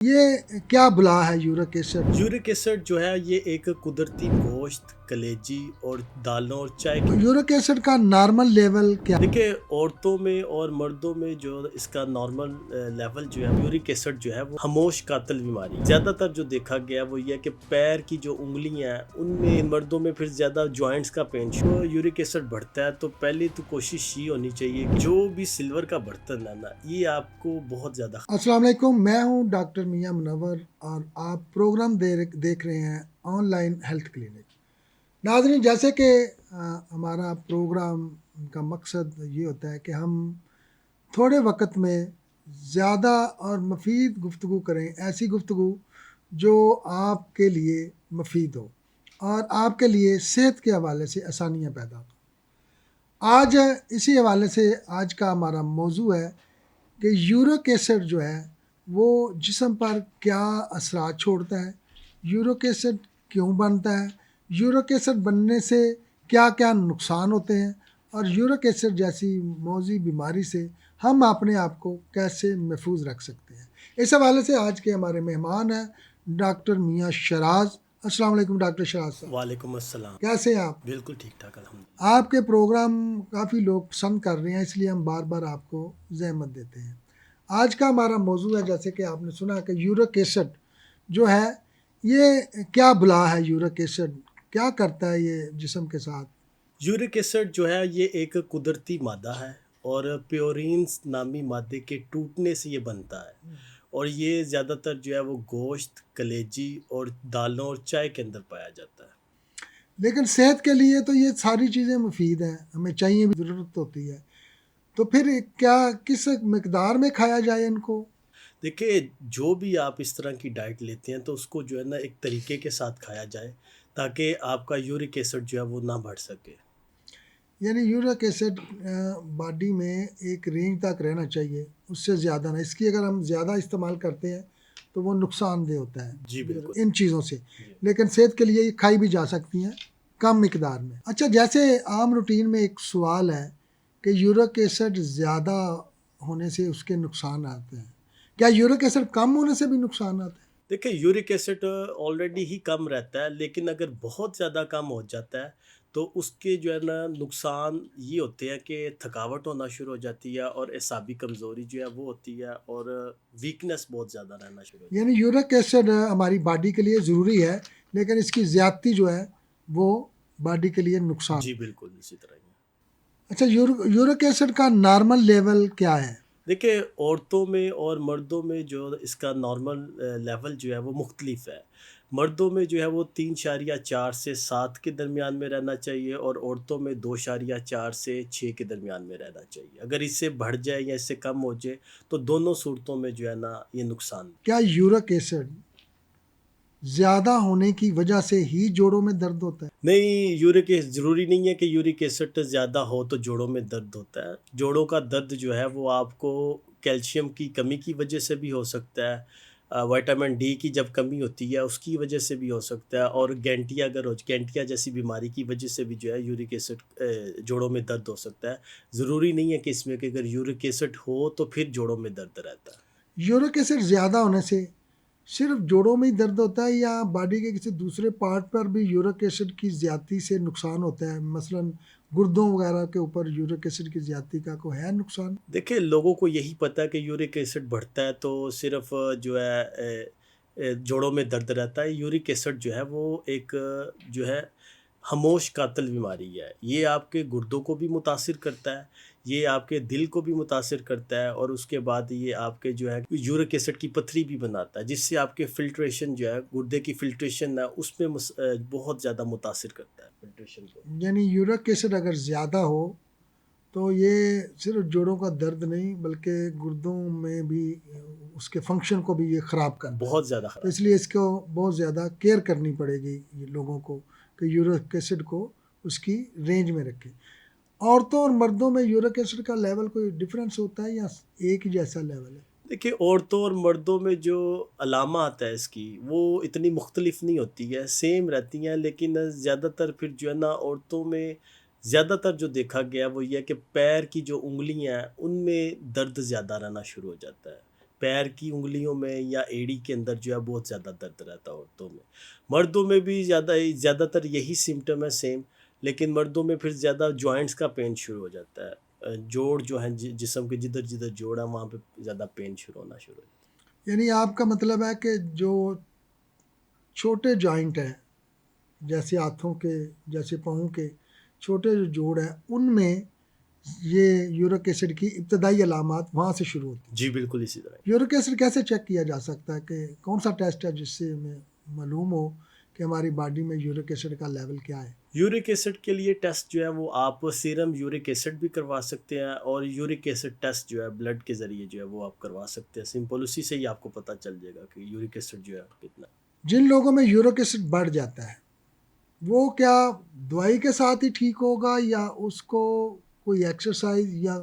ये क्या बुला है यूरिक एसिड? यूरिक एसिड जो है ये एक कुदरती गोश्त, कलेजी और दालों और चाय की। यूरिक एसिड का नॉर्मल लेवल क्या? देखिए, औरतों में और मर्दों में जो इसका नॉर्मल लेवल जो है यूरिक एसिड जो है वो खामोश कातिल बीमारी है। ज़्यादातर जो देखा गया वो ये है कि पैर की जो उँगलियां हैं उनमें मर्दों में फिर ज़्यादा जॉइंट्स का पेन तो यूरिक एसिड बढ़ता है। तो पहले तो कोशिश ये होनी चाहिए कि जो भी सिल्वर का बर्तन है ना ये आपको बहुत ज़्यादा। अस्सलाम वालेकुम, मैं हूं डॉक्टर मियां मुनव्वर और आप प्रोग्राम देख रहे हैं ऑनलाइन हेल्थ क्लिनिक। नाज़रीन, जैसे कि हमारा प्रोग्राम का मकसद ये होता है कि हम थोड़े वक्त में ज़्यादा और मुफीद गुफ्तगू करें, ऐसी गुफ्तगू जो आपके लिए मुफीद हो और आपके लिए सेहत के हवाले से आसानियाँ पैदा हो। आज इसी हवाले से आज का हमारा मौजू है कि यूरिक एसिड जो है वो जिस्म पर क्या असरात छोड़ता है, यूरिक एसिड क्यों बनता है, यूरिक एसिड बनने से क्या क्या नुकसान होते हैं और यूरिक एसिड जैसी मौजी बीमारी से हम अपने आप को कैसे महफूज रख सकते हैं। इस हवाले से आज के हमारे मेहमान हैं डॉक्टर मियाँ शराज। अस्सलाम वालेकुम डॉक्टर शराज साहब, वालेकुम अस्सलाम। कैसे हैं आप? बिल्कुल ठीक ठाक अल्हम्दुलिल्लाह। आपके प्रोग्राम काफ़ी लोग पसंद कर रहे हैं, इसलिए हम बार बार आपको ज़हमत देते हैं। आज का हमारा मौजू है, जैसे कि आपने सुना कि यूरिक एसिड जो है ये क्या बुला है? यूरिक एसिड क्या करता है ये जिस्म के साथ? यूरिक एसिड जो है ये एक कुदरती मादा है और प्योरीन्स नामी मादे के टूटने से ये बनता है। और ये ज़्यादातर जो है वो गोश्त, कलेजी और दालों और चाय के अंदर पाया जाता है। लेकिन सेहत के लिए तो ये सारी चीज़ें मुफीद हैं, हमें चाहिए भी, ज़रूरत होती है। तो फिर क्या किस मकदार में खाया जाए इनको? देखिए, जो भी आप इस तरह की डाइट लेते हैं तो उसको जो है ना एक तरीके के साथ खाया जाए ताकि आपका यूरिक एसिड जो है वो ना बढ़ सके। यानी यूरिक एसिड बॉडी में एक रेंज तक रहना चाहिए, उससे ज़्यादा ना। इसकी अगर हम ज़्यादा इस्तेमाल करते हैं तो वो नुकसानदेह होता है जी बिल्कुल। इन चीज़ों से। जी। लेकिन सेहत के लिए ये खाई भी जा सकती हैं कम मिकदार में। अच्छा, जैसे आम रूटीन में एक सवाल है कि यूरिक एसिड ज़्यादा होने से उसके नुकसान आते हैं, क्या यूरिक एसिड कम होने से भी नुकसान आते हैं? देखिए, यूरिक एसिड ऑलरेडी ही कम रहता है, लेकिन अगर बहुत ज़्यादा कम हो जाता है तो उसके जो है ना नुकसान ये होते हैं कि थकावट होना शुरू हो जाती है और एसाबी कमज़ोरी जो है वो होती है और वीकनेस बहुत ज़्यादा रहना शुरू हो यानी जाती यूरिक एसिड हमारी बॉडी के लिए ज़रूरी है, लेकिन इसकी ज़्यादती जो है वो बॉडी के लिए है। नुकसान। जी बिल्कुल, इसी तरह ही है। अच्छा, यूरिक एसिड का नॉर्मल लेवल क्या है? देखिए, औरतों में और मर्दों में जो इसका नॉर्मल लेवल जो है वो मुख्तलिफ है। मर्दों में जो है वो 3.4 से 7 के दरमियान में रहना चाहिए और औरतों में 2.4 से 6 के दरमियान में रहना चाहिए। अगर इससे बढ़ जाए या इससे कम हो जाए तो दोनों सूरतों में जो है ना ये नुकसान। क्या यूरिक एसिड ज़्यादा होने की वजह से ही जोड़ों में दर्द होता है? नहीं, ज़रूरी नहीं है कि यूरिक एसिड ज़्यादा हो तो जोड़ों में दर्द होता है। जोड़ों का दर्द जो है वो आपको कैल्शियम की कमी की वजह से भी हो सकता है। विटामिन डी की जब कमी होती है उसकी वजह से भी हो सकता है और गैंटिया जैसी बीमारी की वजह से भी जो है यूरिक एसिड जोड़ों में दर्द हो सकता है। ज़रूरी नहीं है कि इसमें कि अगर यूरिक एसिड हो तो फिर जोड़ों में दर्द रहता है। यूरिक एसिड ज़्यादा होने से सिर्फ जोड़ों में ही दर्द होता है या बॉडी के किसी दूसरे पार्ट पर भी यूरिक एसिड की ज़्यादती से नुकसान होता है? मसलन गुर्दों वगैरह के ऊपर यूरिक एसिड की ज़्यादती का कोई है नुकसान? देखिए, लोगों को यही पता है कि यूरिक एसिड बढ़ता है तो सिर्फ़ जो है जोड़ों में दर्द रहता है। यूरिक एसिड जो है वो एक जो है खामोश कातिल बीमारी है। ये आपके गुर्दों को भी मुतासिर करता है, ये आपके दिल को भी मुतासिर करता है और उसके बाद ये आपके जो है यूरिक एसिड की पथरी भी बनाता है, जिससे आपके फ़िल्ट्रेशन जो है, गुर्दे की फ़िल्ट्रेशन है उसमें बहुत ज़्यादा मुतासिर करता है फ़िल्ट्रेशन को। यानी यूरिक एसिड अगर ज़्यादा हो तो ये सिर्फ जोड़ों का दर्द नहीं बल्कि गुर्दों में भी उसके फंक्शन को भी ये ख़राब करता है। बहुत ज़्यादा तो ख़राब। इसलिए इसको बहुत ज़्यादा केयर करनी पड़ेगी ये लोगों को कि यूरिक एसिड को उसकी रेंज में रखें। औरतों और मर्दों में यूरिक एसिड का लेवल कोई डिफरेंस होता है या एक ही जैसा लेवल है? देखिए, औरतों और मर्दों में जो अलामात है इसकी, वो इतनी मुख्तलिफ नहीं होती है, सेम रहती हैं, लेकिन ज़्यादातर फिर जो है ना औरतों में ज़्यादातर जो देखा गया है वो ये है कि पैर की जो उँगलियाँ हैं, उनमें दर्द ज़्यादा रहना शुरू हो जाता है। पैर की उँगलियों में या एड़ी के अंदर जो है बहुत ज़्यादा दर्द रहता है औरतों में। मर्दों में भी ज़्यादातर यही सिम्पटम है सेम, लेकिन मर्दों में फिर ज़्यादा जॉइंट्स का पेन शुरू हो जाता है। जोड़ जो हैं जिस्म के जिधर-जिधर जोड़ है वहाँ पे ज़्यादा पेन शुरू होना शुरू हो जाता यानी आपका मतलब है कि जो छोटे जॉइंट हैं, जैसे हाथों के, जैसे पाँवों के छोटे जो जोड़ हैं, उनमें ये यूरिक एसिड की इब्तदाई अलामात वहाँ से शुरू होती है। जी, बिल्कुल इसी तरह। हैं। यूरिक एसिड कैसे चेक किया जा सकता है, कि कौन सा टेस्ट है जिससे हमें मालूम हो कि हमारी बॉडी में यूरिक एसिड का लेवल क्या है? यूरिक एसिड के लिए टेस्ट जो है वो आप सीरम यूरिक एसिड भी करवा सकते हैं, और यूरिक एसिड टेस्ट जो है ब्लड के ज़रिए जो है वो आप करवा सकते हैं। सिंपल उसी से ही आपको पता चल जाएगा कि यूरिक एसिड जो है कितना है। जिन लोगों में यूरिक एसिड बढ़ जाता है, वो क्या दवाई के साथ ही ठीक होगा, या उसको कोई एक्सरसाइज या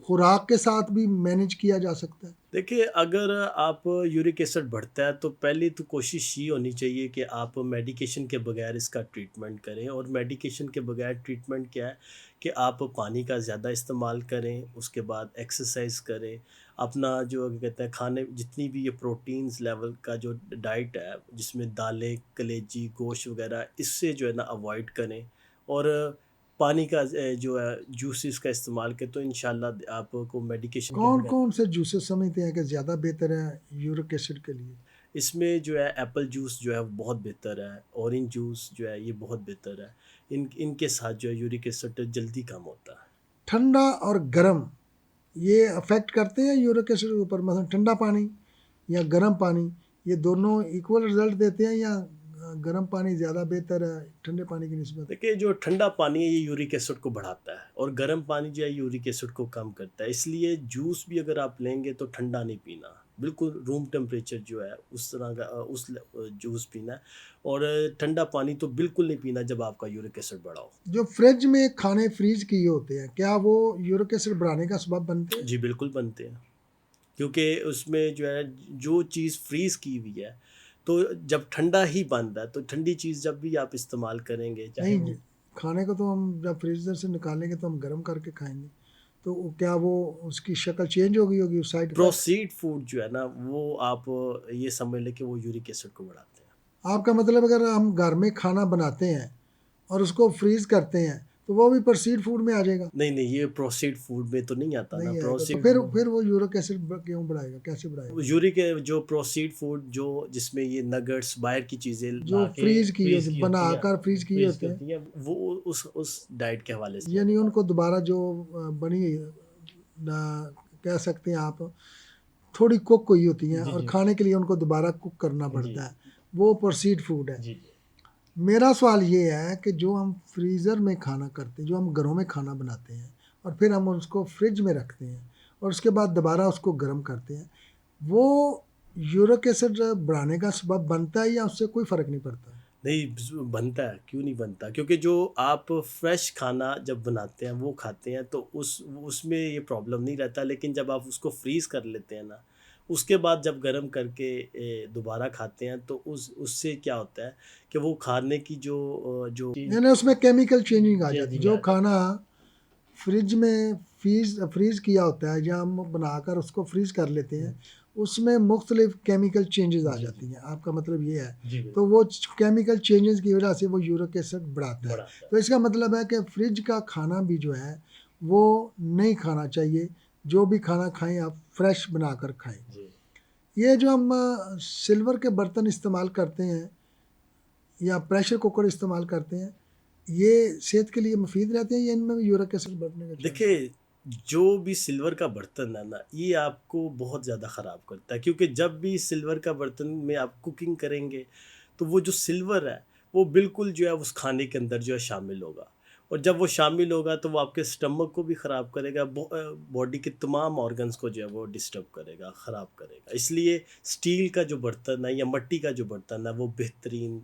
खुराक के साथ भी मैनेज किया जा सकता है? देखिए, अगर आप यूरिक एसिड बढ़ता है तो पहले तो कोशिश ये होनी चाहिए कि आप मेडिकेशन के बगैर इसका ट्रीटमेंट करें। और मेडिकेशन के बगैर ट्रीटमेंट क्या है कि आप पानी का ज़्यादा इस्तेमाल करें, उसके बाद एक्सरसाइज करें, अपना जो कहते हैं खाने जितनी भी ये प्रोटीन्स लेवल का जो डाइट है जिसमें दालें, कलेजी, गोश्त वगैरह, इससे जो है ना अवॉइड करें। और पानी का जो है जूसेस का इस्तेमाल करें, तो इंशाल्लाह आपको मेडिकेशन के कौन बगैर। कौन से जूसेस समझते हैं कि ज़्यादा बेहतर है यूरिक एसिड के लिए? इसमें जो है एप्पल जूस जो है वो बहुत बेहतर है, ऑरेंज जूस जो है ये बहुत बेहतर है। इनके साथ जो है यूरिक एसिड जल्दी कम होता है। ठंडा और गर्म ये अफेक्ट करते हैं यूरिक एसिड के ऊपर? मतलब ठंडा पानी या गर्म पानी, ये दोनों इक्वल रिजल्ट देते हैं, या गर्म पानी ज़्यादा बेहतर है ठंडे पानी की निस्बत? देखिए, जो ठंडा पानी है ये यूरिक एसिड को बढ़ाता है, और गर्म पानी जो है यूरिक एसिड को कम करता है। इसलिए जूस भी अगर आप लेंगे तो ठंडा नहीं पीना, बिल्कुल रूम टेम्परेचर जो है उस तरह का जूस पीना है। और ठंडा पानी तो बिल्कुल नहीं पीना जब आपका यूरिक एसिड बढ़ा हो। जो फ्रिज में खाने फ्रीज किए होते हैं, क्या वो यूरिक एसिड बढ़ाने का सबब बनते हैं? जी, बिल्कुल बनते हैं। क्योंकि उसमें जो है जो चीज़ फ्रीज़ की हुई है, तो जब ठंडा ही बन रहा है तो ठंडी चीज़ जब भी आप इस्तेमाल करेंगे चाहे नहीं, वो खाने को तो हम जब फ्रीजर से निकालेंगे तो हम गर्म करके खाएंगे, तो क्या वो उसकी शक्ल चेंज हो गई होगी, उस साइड इफेक्ट? प्रोसीड फूड जो है ना वो आप ये समझ लें कि वो यूरिक एसिड को बढ़ाते हैं। आपका मतलब अगर हम घर में खाना बनाते हैं और उसको फ्रीज करते हैं, तो वो भी प्रोसीड फूड में आ जाएगा? नहीं, नहीं, ये प्रोसीड फूड में तो नहीं आता ना। नहीं आएगा, तो प्रोसीड फिर वो यूरिक एसिड क्यों बढ़ाएगा, कैसे बढ़ाएगा? यूरिक जो प्रोसीड फूड जो जिसमें ये नगेट्स बाहर की चीज़ें जो लाके फ्रीज किए फ्रीज़ होते, की होती हैं, बनाकर फ्रीज किए फ्रीज़ की होते हैं, होती हैं, वो उस डाइट के हवाले से। यानी उनको दोबारा जो बनी ना, कह सकते हैं आप, थोड़ी कुक हुई होती हैं जी, और जी। खाने के लिए उनको दोबारा कुक करना जी, पड़ता है, वो प्रोसीड फूड है। जी, जी। मेरा सवाल ये है कि जो हम फ्रीज़र में खाना करते हैं, जो हम घरों में खाना बनाते हैं और फिर हम उसको फ्रिज में रखते हैं और उसके बाद दोबारा उसको गर्म करते हैं, वो यूरिक एसिड बढ़ाने का सबब बनता है, या उससे कोई फ़र्क नहीं पड़ता? नहीं, बनता है, क्यों नहीं बनता? क्योंकि जो आप फ्रेश खाना जब बनाते हैं, वो खाते हैं, तो उसमें ये प्रॉब्लम नहीं रहता। लेकिन जब आप उसको फ्रीज़ कर लेते हैं ना, उसके बाद जब गरम करके दोबारा खाते हैं, तो उससे क्या होता है कि वो खाने की जो चीज़ यानी उसमें केमिकल चेंजिंग आ जाती है। चेंजिंग जो आ जाती खाना फ्रिज में फ्रीज़ किया होता है, या हम बनाकर उसको फ्रीज़ कर लेते है। हैं, उसमें मुख्तलिफ केमिकल चेंजेस आ जी, जाती जी। हैं। आपका मतलब ये है। जी, तो बिल्कुल, वो केमिकल चेंजेस की वजह से वो यूरिक एसिड बढ़ाता है। बढ़ाता है। तो इसका मतलब है कि फ्रिज का खाना भी जो है वो नहीं खाना चाहिए। जो भी खाना खाएं आप फ्रेश बनाकर खाएं। जी। ये जो हम सिल्वर के बर्तन इस्तेमाल करते हैं या प्रेशर कुकर इस्तेमाल करते हैं, ये सेहत के लिए मुफीद रहते हैं, या इनमें भी यूरिक एसिड बढ़ने का चांस? देखिए, जो भी सिल्वर का बर्तन है ना, ये आपको बहुत ज़्यादा ख़राब करता है, क्योंकि जब भी सिल्वर का बर्तन में आप कुकिंग करेंगे, तो वो जो सिल्वर है, वो बिल्कुल जो है उस खाने के अंदर जो है शामिल होगा। और जब वो शामिल होगा तो वो आपके स्टमक को भी ख़राब करेगा, बॉडी के तमाम ऑर्गन्स को जो है वो डिस्टर्ब करेगा, ख़राब करेगा। इसलिए स्टील का जो बर्तन है या मिट्टी का जो बर्तन है वो बेहतरीन,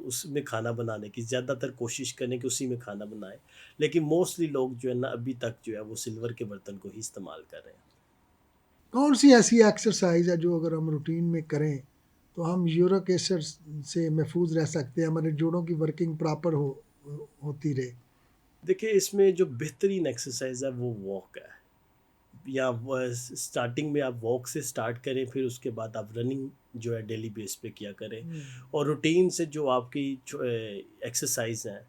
उसमें खाना बनाने की ज़्यादातर कोशिश करें कि उसी में खाना बनाएँ। लेकिन मोस्टली लोग जो है ना अभी तक जो है वो सिल्वर के बर्तन को ही इस्तेमाल कर रहे हैं। कौन सी ऐसी एक्सरसाइज है जो अगर हम रूटीन में करें तो हम यूरिक एसिड से महफूज रह सकते हैं, हमारे जोड़ों की वर्किंग प्रॉपर होती रहे? देखिए, इसमें जो बेहतरीन एक्सरसाइज है वो वॉक है। या स्टार्टिंग में आप वॉक से स्टार्ट करें, फिर उसके बाद आप रनिंग जो है डेली बेस पे किया करें। और रूटीन से जो आपकी एक्सरसाइज हैं,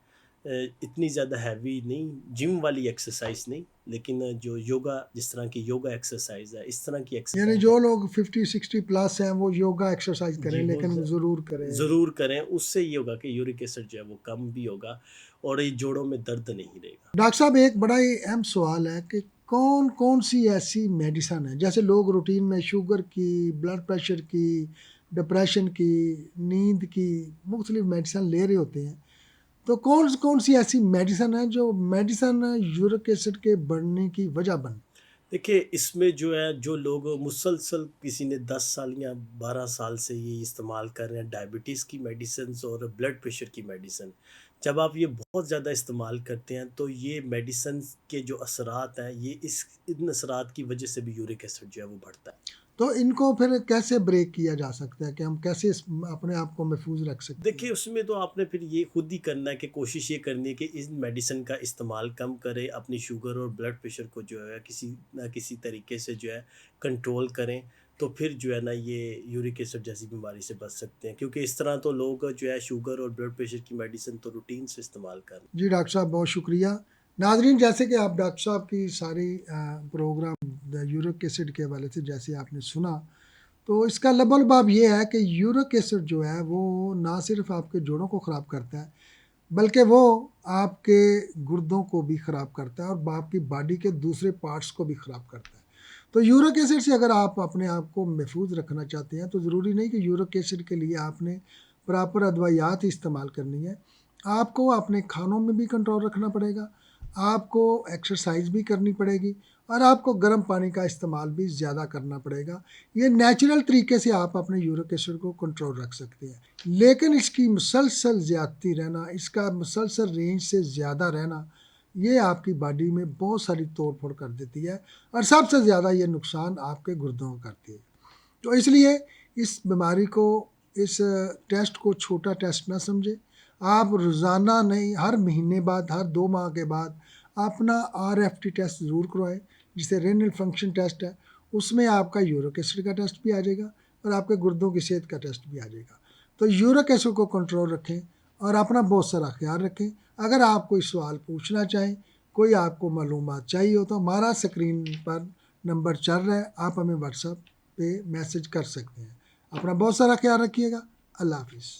इतनी ज़्यादा हैवी नहीं, जिम वाली एक्सरसाइज नहीं, लेकिन जो योगा, जिस तरह की योगा एक्सरसाइज है, इस तरह की यानी एक्सरसाइज जो लोग 50-60 प्लस हैं वो योगा एक्सरसाइज करें, जी वो लेकिन ज़रूर करें। ज़रूर करें। उससे ये होगा कि यूरिक एसिड जो है वो कम भी होगा और ये जोड़ों में दर्द नहीं रहेगा। डॉक्टर साहब, एक बड़ा ही अहम सवाल है कि कौन कौन सी ऐसी मेडिसिन है, जैसे लोग रूटीन में शुगर की, ब्लड प्रेशर की, डिप्रेशन की, नींद की मुख्तलिफ मेडिसिन ले रहे होते हैं, तो कौन कौन सी ऐसी मेडिसिन है जो मेडिसिन यूरिक एसिड के बढ़ने की वजह बन। देखिए, इसमें जो है, जो लोग मुसलसल, किसी ने 10 साल या 12 साल से ये इस्तेमाल कर रहे हैं डायबिटीज़ की मेडिसिन्स और ब्लड प्रेशर की मेडिसिन, जब आप ये बहुत ज़्यादा इस्तेमाल करते हैं तो ये मेडिसिन्स के जो असरात हैं, ये इस इन असरात की वजह से भी यूरिक एसिड जो है वो बढ़ता है। तो इनको फिर कैसे ब्रेक किया जा सकता है, कि हम कैसे अपने आप को महफूज रख सकते देखिए, हैं। उसमें तो आपने फिर ये खुद ही करना है कि कोशिश ये करनी है कि इस मेडिसिन का इस्तेमाल कम करें, अपनी शुगर और ब्लड प्रेशर को जो है किसी ना किसी तरीके से जो है कंट्रोल करें, तो फिर जो है ना ये यूरिक एसिड जैसी बीमारी से बच सकते हैं। क्योंकि इस तरह तो लोग जो है शुगर और ब्लड प्रेशर की मेडिसिन तो रूटीन से इस्तेमाल कर। जी डॉक्टर साहब, बहुत शुक्रिया। नाजरीन, जैसे कि आप डॉक्टर साहब की सारी प्रोग्राम यूरिक एसिड के हवाले से जैसे आपने सुना, तो इसका लबल ये है कि यूरिक एसिड जो है वो ना सिर्फ आपके जोड़ों को ख़राब करता है, बल्कि वो आपके गुर्दों को भी ख़राब करता है और आपकी बॉडी के दूसरे पार्ट्स को भी ख़राब करता है। तो यूरिक एसिड से अगर आप अपने आप को महफूज रखना चाहते हैं, तो ज़रूरी नहीं कि यूरिक एसिड के लिए आपने प्रॉपर अदवायात ही इस्तेमाल करनी है। आपको अपने खानों में भी कंट्रोल रखना पड़ेगा, आपको एक्सरसाइज भी करनी पड़ेगी, और आपको गर्म पानी का इस्तेमाल भी ज़्यादा करना पड़ेगा। ये नेचुरल तरीके से आप अपने यूरिक एसिड को कंट्रोल रख सकते हैं, लेकिन इसकी मुसलसल ज़्यादती रहना, इसका मुसलसल रेंज से ज़्यादा रहना, ये आपकी बॉडी में बहुत सारी तोड़ फोड़ कर देती है, और सबसे ज़्यादा ये नुकसान आपके गुर्दों को करती है। तो इसलिए इस बीमारी को, इस टेस्ट को छोटा टेस्ट ना समझे। आप रोज़ाना नहीं, हर महीने बाद, हर 2 माह के बाद अपना RFT टेस्ट ज़रूर करवाएं, जिसे रेनल फंक्शन टेस्ट है। उसमें आपका यूरिक एसिड का टेस्ट भी आ जाएगा और आपके गुर्दों की सेहत का टेस्ट भी आ जाएगा। तो यूरिक एसिड को कंट्रोल रखें और अपना बहुत सारा ख्याल रखें। अगर आप कोई सवाल पूछना चाहें, कोई आपको मालूमात चाहिए हो, तो हमारा स्क्रीन पर नंबर चल रहा है, आप हमें व्हाट्सएप पे मैसेज कर सकते हैं। अपना बहुत सारा ख्याल रखिएगा। अल्लाह हाफिज़।